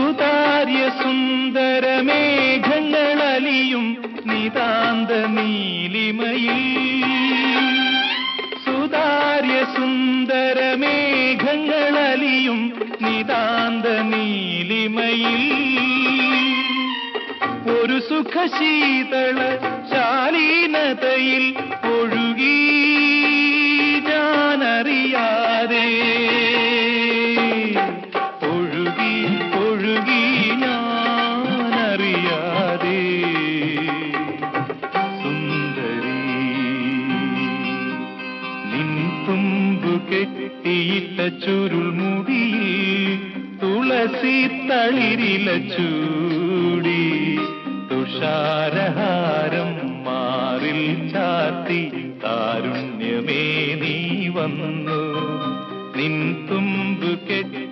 സുതാര്യ സുന്ദരമേഘങ്ങളലിയും നിതാന്ത നീലിമയിൽ, സുതാര്യ സുന്ദരമേഘങ്ങളലിയും നിതാന്ത നീലിമയിൽ ഒരു സുഖശീതള ശാലീനതയിൽ ഒഴുകി ഞാനറിയാതെ, ഒഴുകി ഒഴുകി ഞാനറിയാതെ. സുന്ദരി നിൻ തുമ്പു കെട്ടിയിട്ട ചുരുൾമുടിയിൽ തുളസി തളിരില ചൂടി, തുഷാരഹാരം മാറിൽ ചാത്തി താരുണ്യമേ നീ വന്നു. നിൻ തുമ്പു കെട്ടി